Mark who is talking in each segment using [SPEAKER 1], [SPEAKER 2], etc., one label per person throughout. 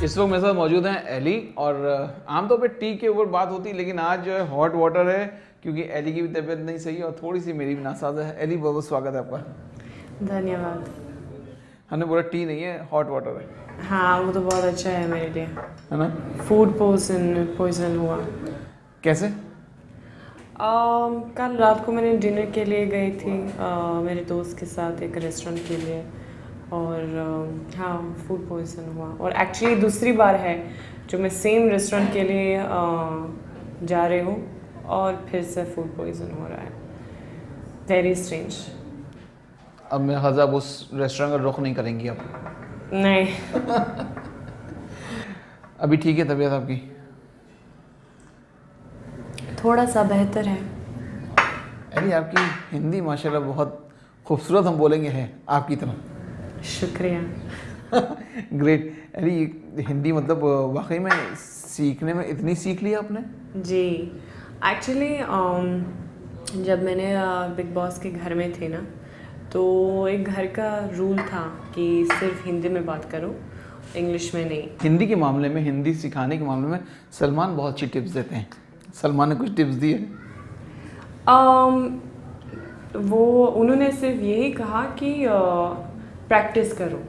[SPEAKER 1] इस वक्त मेरे साथ मौजूद हैं एली और आमतौर पे टी के ऊपर बात होती है, लेकिन आज जो है हॉट वाटर है क्योंकि एली की भी तबीयत नहीं सही है और थोड़ी सी मेरी भी नासाज है। एली बहुत बहुत स्वागत है आपका।
[SPEAKER 2] धन्यवाद।
[SPEAKER 1] हमने बोला टी नहीं है, हॉट वाटर है।
[SPEAKER 2] हाँ, वो तो बहुत अच्छा है मेरे लिए,
[SPEAKER 1] है ना।
[SPEAKER 2] फूड पॉइजन हुआ।
[SPEAKER 1] कैसे?
[SPEAKER 2] कल रात को मैंने डिनर के लिए गई थी मेरे दोस्त के साथ एक रेस्टोरेंट के लिए, और हाँ, फूड पॉइजन हुआ। और एक्चुअली दूसरी बार है जो मैं सेम रेस्टोरेंट के लिए जा रही हूँ और फिर से फूड पॉइजन हो रहा है। Very strange.
[SPEAKER 1] अब मैं हज़ाब उस रेस्टोरेंट का रुख नहीं करेंगी अब?
[SPEAKER 2] नहीं।
[SPEAKER 1] अभी ठीक है तबीयत आपकी?
[SPEAKER 2] थोड़ा सा बेहतर है।
[SPEAKER 1] एली आपकी हिंदी माशाल्लाह बहुत खूबसूरत, हम बोलेंगे है आपकी तरह।
[SPEAKER 2] शुक्रिया।
[SPEAKER 1] ग्रेट। एली हिंदी मतलब वाकई में सीखने में इतनी सीख ली आपने?
[SPEAKER 2] जी, एक्चुअली जब मैंने बिग बॉस के घर में थे ना, तो एक घर का रूल था कि सिर्फ हिंदी में बात करो, इंग्लिश में नहीं।
[SPEAKER 1] हिंदी के मामले में, हिंदी सिखाने के मामले में सलमान बहुत अच्छी टिप्स देते हैं। सलमान ने कुछ टिप्स दी है?
[SPEAKER 2] वो उन्होंने सिर्फ यही कहा कि प्रैक्टिस करो,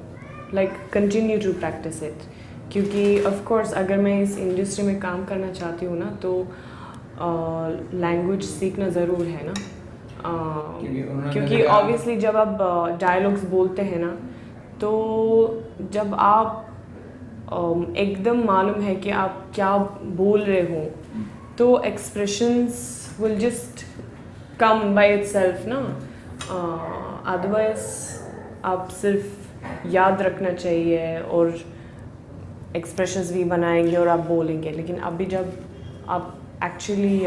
[SPEAKER 2] like continue to practice it, क्योंकि ऑफ कोर्स अगर मैं इस इंडस्ट्री में काम करना चाहती हूँ ना, तो लैंग्वेज सीखना ज़रूर है ना। क्योंकि ऑब्वियसली जब आप डायलॉग्स बोलते हैं ना, तो जब आप एकदम मालूम है कि आप क्या बोल रहे हो, तो expressions will just come by itself ना। अदरवाइज आप सिर्फ याद रखना चाहिए और एक्सप्रेशंस भी बनाएंगे और आप बोलेंगे, लेकिन अभी जब आप एक्चुअली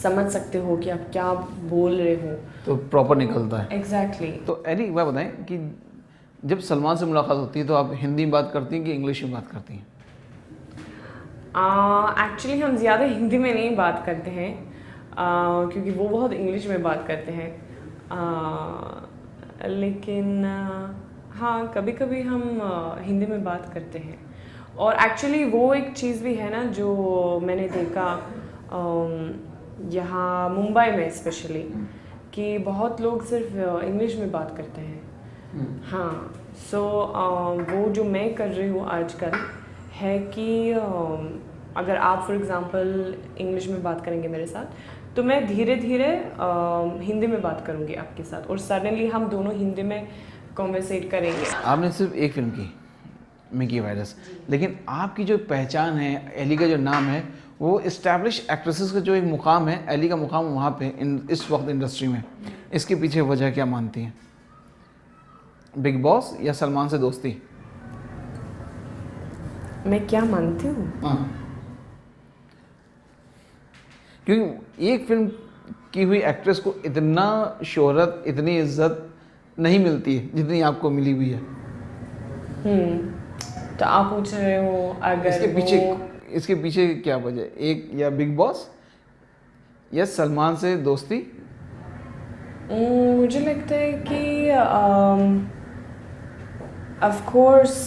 [SPEAKER 2] समझ सकते हो कि आप क्या बोल रहे हो
[SPEAKER 1] तो प्रॉपर निकलता है।
[SPEAKER 2] एग्जैक्टली।
[SPEAKER 1] तो एली एक बात बताएं कि जब सलमान से मुलाकात होती है तो आप हिंदी में बात करती हैं कि इंग्लिश में बात करती हैं?
[SPEAKER 2] एक्चुअली हम ज़्यादा हिंदी में नहीं बात करते हैं, क्योंकि वो बहुत इंग्लिश में बात करते हैं। लेकिन हाँ, कभी कभी हम हिंदी में बात करते हैं। और एक्चुअली वो एक चीज़ भी है ना जो मैंने देखा यहाँ मुंबई में स्पेशली, कि बहुत लोग सिर्फ इंग्लिश में बात करते हैं। हाँ, सो वो जो मैं कर रही हूँ आजकल है कि अगर आप फॉर एग्ज़ाम्पल इंग्लिश में बात करेंगे मेरे साथ, तो मैं धीरे धीरे हिंदी में बात करूँगी आपके साथ, और सडनली हम दोनों हिंदी में कॉन्वर्सेट करेंगे।
[SPEAKER 1] आपने सिर्फ एक फिल्म की, मिकी वायरस, लेकिन आपकी जो पहचान है, एली का जो नाम है, वो इस्टेब्लिश एक्ट्रेसेस का जो एक मुकाम है, एली का मुकाम वहाँ पे इस वक्त इंडस्ट्री में, इसके पीछे वजह क्या मानती हैं? बिग बॉस या सलमान से दोस्ती?
[SPEAKER 2] मैं क्या मानती हूँ?
[SPEAKER 1] हाँ, क्योंकि एक फिल्म की हुई एक्ट्रेस को इतना शोहरत, इतनी इज्जत नहीं मिलती है जितनी आपको मिली हुई है।
[SPEAKER 2] तो आप पूछ रहे हो अगर
[SPEAKER 1] इसके पीछे क्या वजह? एक या बिग बॉस या सलमान से दोस्ती?
[SPEAKER 2] मुझे लगता है कि of course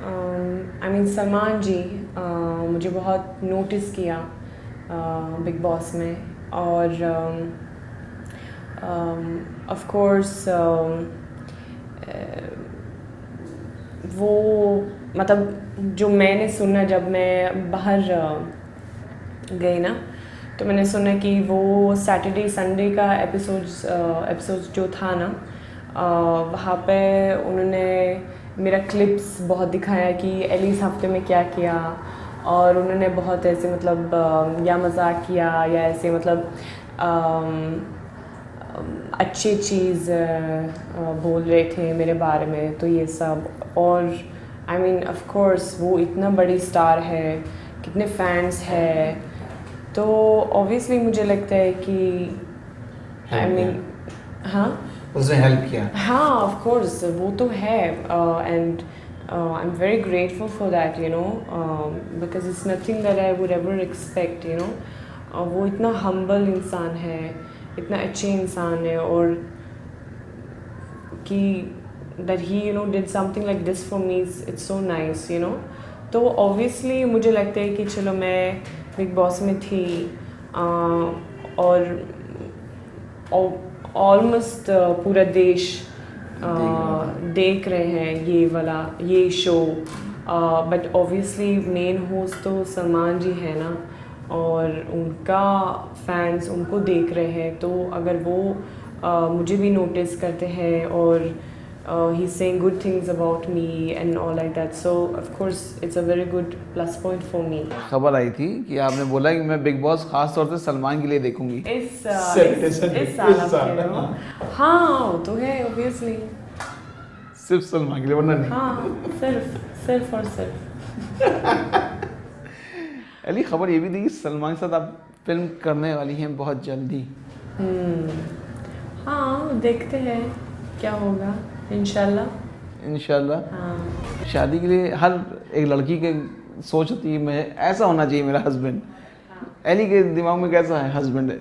[SPEAKER 2] I mean Salman ji मुझे बहुत नोटिस किया बिग बॉस में, और ऑफ कोर्स वो मतलब जो मैंने सुना जब मैं बाहर गई ना, तो मैंने सुना कि वो सैटरडे संडे का एपिसोड जो था ना, वहाँ पे उन्होंने मेरा क्लिप्स बहुत दिखाया कि एली इस हफ्ते में क्या किया, और उन्होंने बहुत ऐसे मतलब या मजाक किया या ऐसे मतलब अच्छी चीज़ बोल रहे थे मेरे बारे में, तो ये सब। और आई मीन ऑफ कोर्स वो इतना बड़ी स्टार है, कितने फैंस है, तो ऑब्वियसली मुझे लगता है कि आई मीन हाँ,
[SPEAKER 1] उसने हेल्प किया।
[SPEAKER 2] हाँ, ऑफ कोर्स वो तो है, and I am very grateful for that, you know, because it's nothing that I would ever expect, you know. वो इतना हम्बल इंसान है, इतना अच्छे इंसान है, और कि that he did something like this for me, it's so nice, तो obviously मुझे लगता है कि चलो मैं बिग बॉस में थी और ऑलमोस्ट पूरा देश देख रहे हैं ये show, but obviously main host तो सलमान जी है ना, और उनका फैंस उनको देख रहे हैं, तो अगर वो मुझे भी नोटिस करते हैं और he's saying good things about me and all like that, so of course it's a very good plus point for me.
[SPEAKER 1] खबर आई थी कि आपने बोला कि मैं बिग बॉस खास तौर से सलमान के लिए देखूंगी
[SPEAKER 2] इस साल आप कह रहे हो? हाँ वो तो है obviously,
[SPEAKER 1] सिर्फ सलमान के लिए, वरना नहीं।
[SPEAKER 2] हाँ सिर्फ और सिर्फ।
[SPEAKER 1] अली, खबर ये भी थी कि सलमान के साथ आप फिल्म करने वाली हैं बहुत जल्दी।
[SPEAKER 2] हाँ देखते हैं क्या होगा, इंशाल्लाह।
[SPEAKER 1] हाँ। शादी के लिए हर एक लड़की के सोच होती है मैं ऐसा होना चाहिए मेरा हस्बैंड। एली के दिमाग में कैसा है हस्बैंड,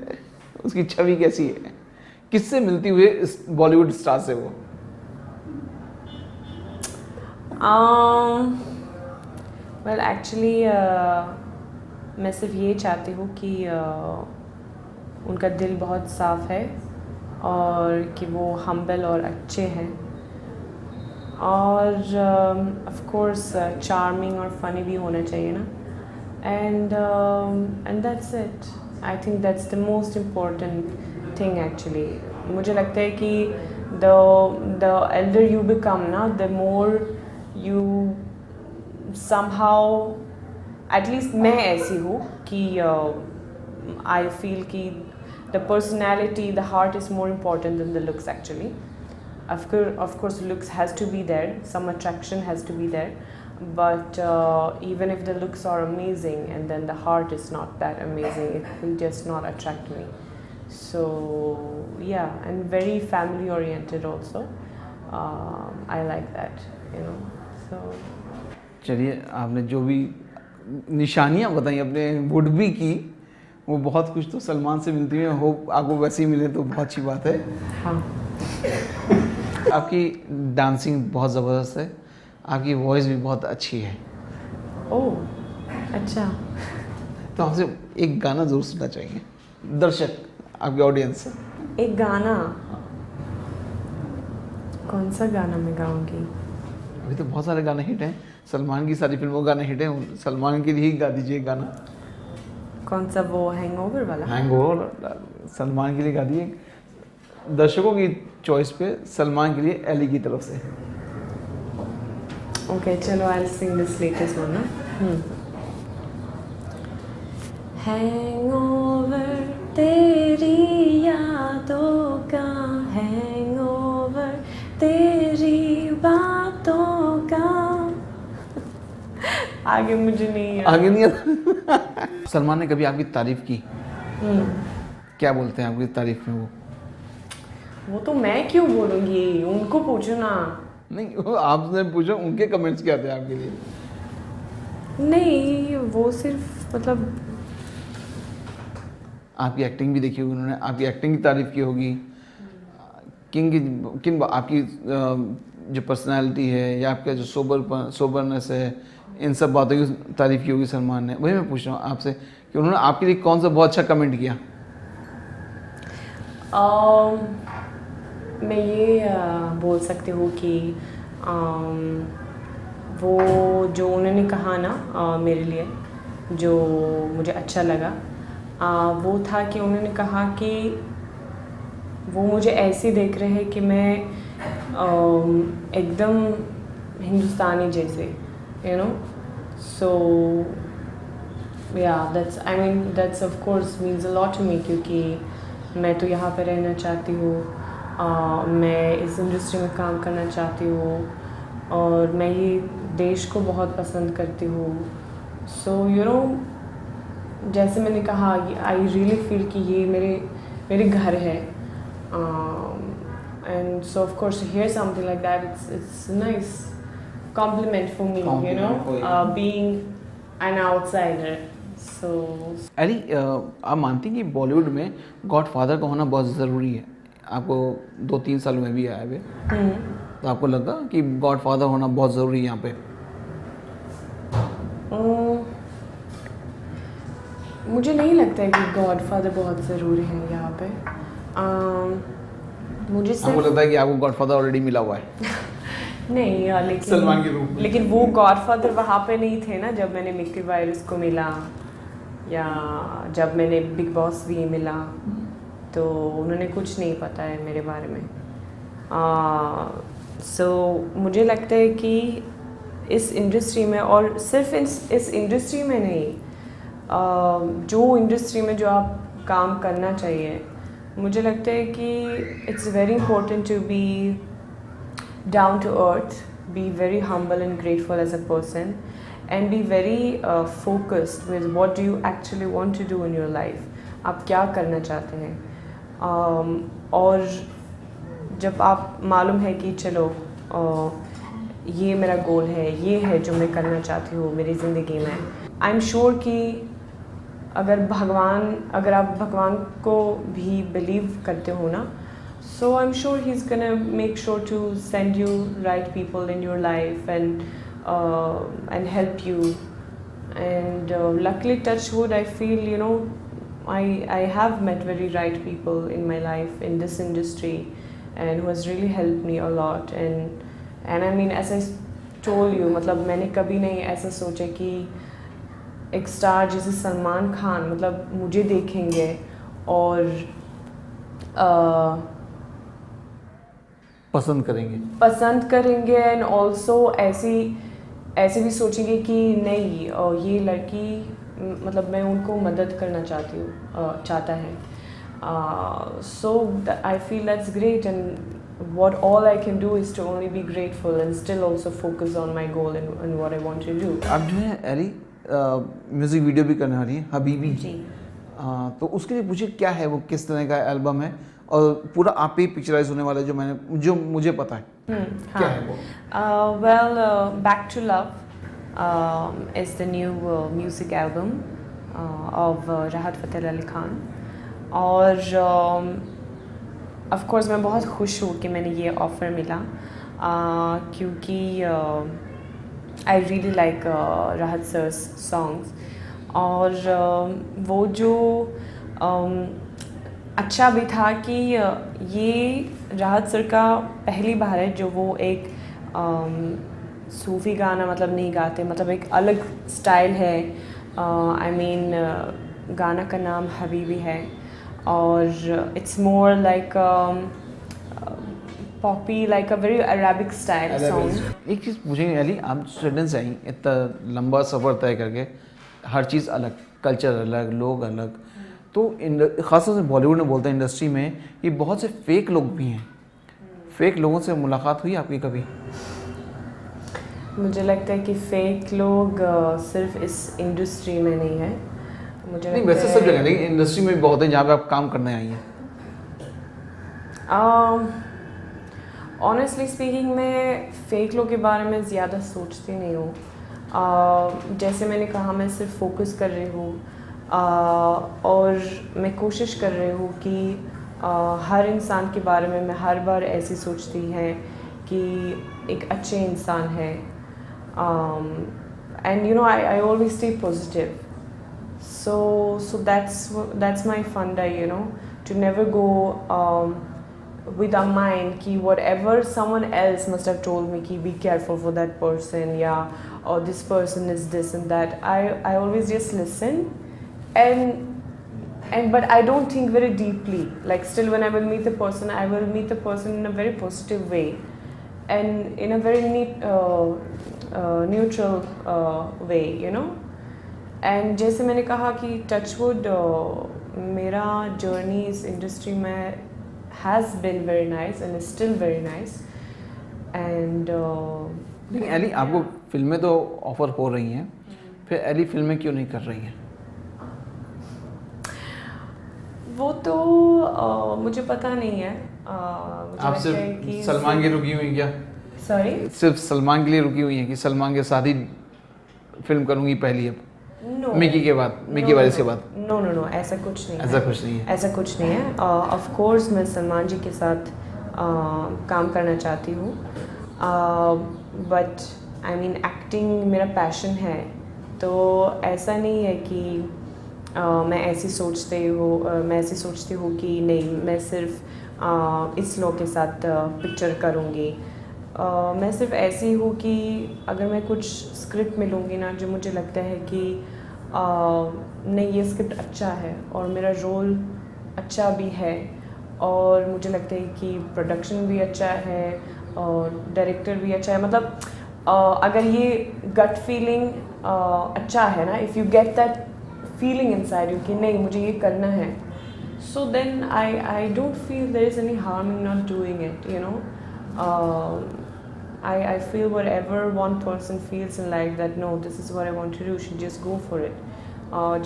[SPEAKER 1] उसकी छवि कैसी है, किससे मिलती हुई इस बॉलीवुड स्टार से वो?
[SPEAKER 2] वेल एक्चुअली मैं सिर्फ ये चाहती हूँ कि उनका दिल बहुत साफ़ है और कि वो हम्बल और अच्छे हैं, और ऑफ कोर्स चार्मिंग और फनी भी होना चाहिए ना, and that's it. I think that's the most important thing actually. मुझे लगता है कि द एल्डर यू बिकम ना, the more you somehow, at least मैं ऐसी हूँ कि आई फील कि the personality, the heart is more important than the looks actually. Of course looks has to be there, some attraction has to be there, but even if the looks are amazing and then the heart is not that amazing, it will just not attract me. So yeah, and very family oriented also. I like that, so
[SPEAKER 1] चलिए, आपने जो भी निशानियाँ बताई अपने would be की, वो बहुत कुछ तो सलमान से मिलती है। होप आपको वैसे ही मिले तो बहुत अच्छी बात है।
[SPEAKER 2] हाँ।
[SPEAKER 1] आपकी डांसिंग बहुत ज़बरदस्त है, आपकी वॉइस भी बहुत अच्छी है।
[SPEAKER 2] ओह अच्छा।
[SPEAKER 1] तो आपसे एक गाना ज़रूर सुनना चाहिए दर्शक, आपके ऑडियंस।
[SPEAKER 2] एक गाना? कौन सा गाना मैं गाऊंगी?
[SPEAKER 1] अभी तो बहुत सारे गाने हिट हैं, सलमान की सारी फिल्मों गाने हिट हैं, सलमान के लिए ही गा दीजिए गाना।
[SPEAKER 2] कौन सा? वो हैंगओवर वाला?
[SPEAKER 1] हैंगओवर सलमान के लिए गा दिए, दर्शकों की चॉइस पे सलमान के लिए एली की तरफ से।
[SPEAKER 2] ओके चलो, I will sing this latest one ना। हैंगओवर तेरी यादों का, हैंगओवर तेरी बातों का। आगे मुझे नहीं याद।
[SPEAKER 1] आगे नहीं सलमान ने कभी आपकी तारीफ की? क्या बोलते हैं आपकी तारीफ में
[SPEAKER 2] वो तो मैं क्यों बोलूँगी, उनको पूछो ना।
[SPEAKER 1] नहीं, आपने पूछो उनके कमेंट्स क्या थे आपके लिए?
[SPEAKER 2] नहीं, वो सिर्फ मतलब
[SPEAKER 1] आपकी एक्टिंग भी देखी होगी उन्होंने, आपकी एक्टिंग की तारीफ की होगी, किन आपकी जो पर्सनालिटी है या आपका जो सोबरनेस है, इन सब बातों की तारीफ की होगी सलमान ने। वही मैं पूछ रहा हूँ आपसे कि उन्होंने आपके लिए कौन सा बहुत अच्छा कमेंट किया?
[SPEAKER 2] मैं ये बोल सकती हूँ कि वो जो उन्होंने कहा ना मेरे लिए, जो मुझे अच्छा लगा, वो था कि उन्होंने कहा कि वो मुझे ऐसे देख रहे हैं कि मैं एकदम हिंदुस्तानी जैसे, so yeah, that's of course means a lot to me, क्योंकि मैं तो यहाँ पे रहना चाहती हूँ, मैं इस इंडस्ट्री में काम करना चाहती हूँ और मैं ये देश को बहुत पसंद करती हूँ। so जैसे मैंने कहा, आई रियली फील कि ये मेरे घर है, and so of course to hear something like that, it's a nice compliment for me, being an outsider. So
[SPEAKER 1] Ali, आप मानती हैं कि बॉलीवुड में गॉडफादर का होना बहुत ज़रूरी है? आपको 2-3 साल में भी आया हुए, तो आपको लगा कि गॉडफादर होना बहुत ज़रूरी है यहाँ पे?
[SPEAKER 2] मुझे नहीं लगता है कि गॉडफादर बहुत ज़रूरी है यहाँ पे। मुझे
[SPEAKER 1] आपको लगता है कि आपको गॉडफादर ऑलरेडी मिला हुआ है?
[SPEAKER 2] नहीं लेकिन
[SPEAKER 1] सलमान के रूप में।
[SPEAKER 2] लेकिन वो गॉडफादर वहाँ पे नहीं थे ना जब मैंने मिकी वायरस को मिला या जब मैंने बिग बॉस भी मिला, तो उन्होंने कुछ नहीं पता है मेरे बारे में। सो मुझे लगता है कि इस इंडस्ट्री में, और सिर्फ इस इंडस्ट्री में नहीं, जो इंडस्ट्री में जो आप काम करना चाहिए, मुझे लगता है कि it's very important to be down to earth, be very humble and grateful as a person, and be very focused with what do you actually want to do in your life. आप क्या करना चाहते हैं, और जब आप मालूम है कि चलो ये मेरा गोल है, ये है जो मैं करना चाहती हूँ मेरी ज़िंदगी में, आई एम श्योर कि अगर आप भगवान को भी बिलीव करते हो ना, so I'm sure he's gonna make sure to send you right people in your life and help you. And luckily, touch wood, I feel, you know, I have met very right people in my life in this industry, and who has really helped me a lot. And I mean, as I told you, मतलब मैंने कभी नहीं ऐसा सोचा कि एक star जैसे सलमान खान मतलब मुझे देखेंगे और पसंद करेंगे एंड ऑल्सो ऐसे भी सोचेंगे कि नहीं ये लड़की मतलब मैं उनको मदद करना चाहता है। So I feel that's great, and what all I can do is to only be grateful and still also focus on my goal and what I want to do.
[SPEAKER 1] आप जो है एली म्यूज़िक वीडियो भी करने वाली हैं हबीबी
[SPEAKER 2] जी।
[SPEAKER 1] तो उसके लिए पूछिए क्या है वो, किस तरह का एल्बम है, और पूरा आप ही पिक्चराइज होने वाला जो मुझे पता है क्या है वो?
[SPEAKER 2] Well, Back to Love is the new music album of राहत फ़तेह अली खान, और of course मैं बहुत खुश हूँ कि मैंने ये ऑफ़र मिला, क्योंकि I really like राहत सर's songs, और वो जो अच्छा भी था कि ये राहत सर का पहली बार है जो वो एक सूफ़ी गाना मतलब नहीं गाते, मतलब एक अलग स्टाइल है। आई मीन गाना का नाम हबीबी है, और it's more like Poppy, like a very Arabic style song.
[SPEAKER 1] एक चीज़ पूछेंगे अली, आप स्वीडन से आई, इतना लंबा सफ़र तय करके, हर चीज़ अलग, कल्चर अलग, लोग अलग, तो ख़ासतौर से बॉलीवुड में बोलते हैं इंडस्ट्री में ये बहुत से फेक लोग भी हैं। फेक लोगों से मुलाकात हुई आपकी कभी?
[SPEAKER 2] मुझे लगता है कि फेक लोग सिर्फ इस इंडस्ट्री में नहीं है, मुझे
[SPEAKER 1] नहीं वैसे सब जगह, लेकिन इंडस्ट्री में भी बहुत है जहाँ पे आप काम करने आई हैं।
[SPEAKER 2] ऑनेस्टली स्पीकिंग मैं फ़ेक लोग के बारे में ज़्यादा सोचती नहीं हूँ। जैसे मैंने कहा, मैं सिर्फ फोकस कर रही हूँ, और मैं कोशिश कर रही हूँ कि हर इंसान के बारे में मैं हर बार ऐसी सोचती है कि एक अच्छे इंसान है, and you no I always stay positive, so that's my funda, you know, to never go with a mind कि whatever someone else must have told me कि be careful for that person, yeah, or this person is this and that. I always just listen, and but I don't think very deeply. Like still when I will meet the person, I will meet the person in a very positive way and in a very neutral way, you know. And जैसे मैंने कहा कि touchwood मेरा journey इस industry में has been very nice and still very nice, and
[SPEAKER 1] लेकिन Elli आपको फिल्में तो ऑफर हो रही हैं, फिर एली फिल्में क्यों नहीं कर रही हैं?
[SPEAKER 2] वो तो मुझे पता नहीं है।
[SPEAKER 1] आप सिर्फ सलमान की रुकी हुई क्या?
[SPEAKER 2] सॉरी,
[SPEAKER 1] सिर्फ सलमान के लिए रुकी हुई हैं कि सलमान के साथ ही फिल्म करूँगी पहली अब?
[SPEAKER 2] No.
[SPEAKER 1] मिकी के बाद, मिकी वारिस के बाद?
[SPEAKER 2] नो ऐसा कुछ नहीं है। ऐसा कुछ नहीं है। ऑफ कोर्स मैं सलमान जी के साथ काम करना चाहती हूँ, बट आई मीन एक्टिंग मेरा पैशन है, तो ऐसा नहीं है कि मैं ऐसी सोचती हूँ कि नहीं मैं सिर्फ इस लोग के साथ पिक्चर करूँगी। मैं सिर्फ ऐसी हूँ कि अगर मैं कुछ स्क्रिप्ट मिलूँगी ना जो मुझे लगता है कि नहीं ये स्क्रिप्ट अच्छा है और मेरा रोल अच्छा भी है और मुझे लगता है कि प्रोडक्शन भी अच्छा है और डायरेक्टर भी अच्छा है, मतलब अगर ये गट फीलिंग अच्छा है ना, if you get that feeling inside you कि नहीं मुझे ये करना है, so then I don't feel there is any harm in not doing it, you know. I feel whatever one person feels in life that no this is what I want to do, should just go for it.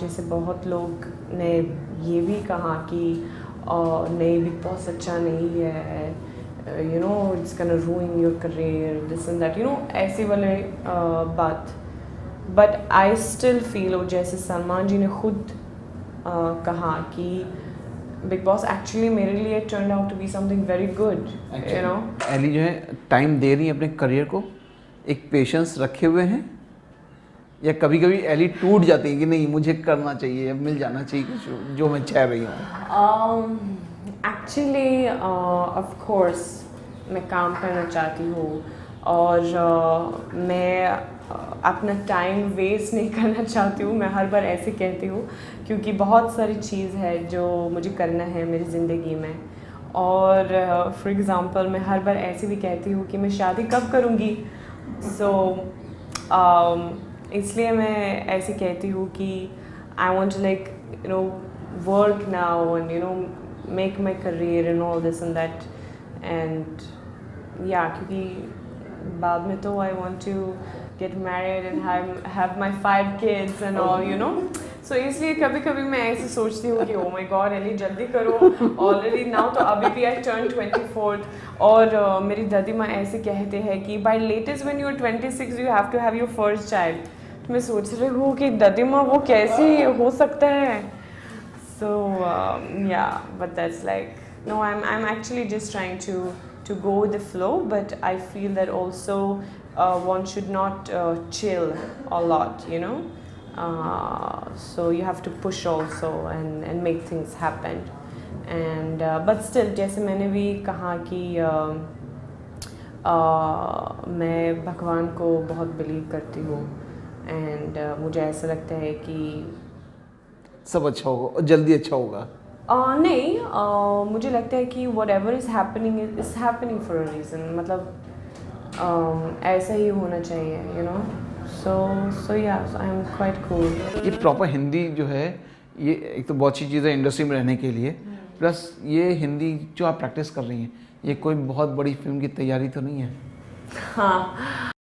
[SPEAKER 2] जैसे बहुत लोग ने ये भी कहा कि नहीं big boss अच्छा नहीं है, you know it's gonna ruin your career, this and that, you know ऐसी वाले बात, but I still feel और जैसे सलमान जी ने खुद कहा कि बिग बॉस एक्चुअली मेरे लिए turn out to be something very good, you know.
[SPEAKER 1] Elli जो है टाइम दे रही है अपने करियर को, एक पेशेंस रखे हुए हैं, या कभी कभी एली टूट जाती है कि नहीं मुझे करना चाहिए, मिल जाना चाहिए कुछ जो मैं चाह रही हूँ?
[SPEAKER 2] एक्चुअली ऑफ कोर्स मैं काम करना चाहती हूँ और मैं अपना टाइम वेस्ट नहीं करना चाहती हूँ, मैं हर बार ऐसे कहती हूँ क्योंकि बहुत सारी चीज़ है जो मुझे करना है मेरी ज़िंदगी में। और फॉर एग्ज़ाम्पल मैं हर बार ऐसे भी कहती हूँ कि मैं शादी कब करूँगी, सो इसलिए मैं ऐसे कहती हूँ कि I want to like you know work now and you know make my career and all this and that and या क्योंकि बाद में तो I want to get married and have my 5 kids and all, you know. So इसलिए कभी कभी मैं ऐसे सोचती हूँ कि oh my god एली जल्दी करो, already now तो अभी भी I turned 24th और मेरी दादी माँ ऐसे कहते हैं कि by latest when you are 26 you have to have your first child। तो मैं सोच रही हूँ कि दादी माँ वो कैसे हो सकता है। So yeah, but that's like no, I'm actually just trying to go with the flow, but I feel that also one should not chill a lot, you know. So you have to push also and make things happen. And but still जैसे मैंने भी कहा कि मैं भगवान को बहुत believe करती हूँ एंड मुझे ऐसा लगता है कि
[SPEAKER 1] सब अच्छा होगा और जल्दी अच्छा होगा।
[SPEAKER 2] नहीं मुझे लगता है कि whatever is happening is happening for a reason, मतलब ऐसा ही होना चाहिए, you know. So yeah, I am quite cool.
[SPEAKER 1] ये प्रॉपर हिंदी जो है ये एक तो बहुत अच्छी चीज़ है इंडस्ट्री में रहने के लिए, प्लस ये हिंदी जो आप प्रैक्टिस कर रही हैं ये कोई बहुत बड़ी फिल्म की तैयारी तो नहीं है?
[SPEAKER 2] हाँ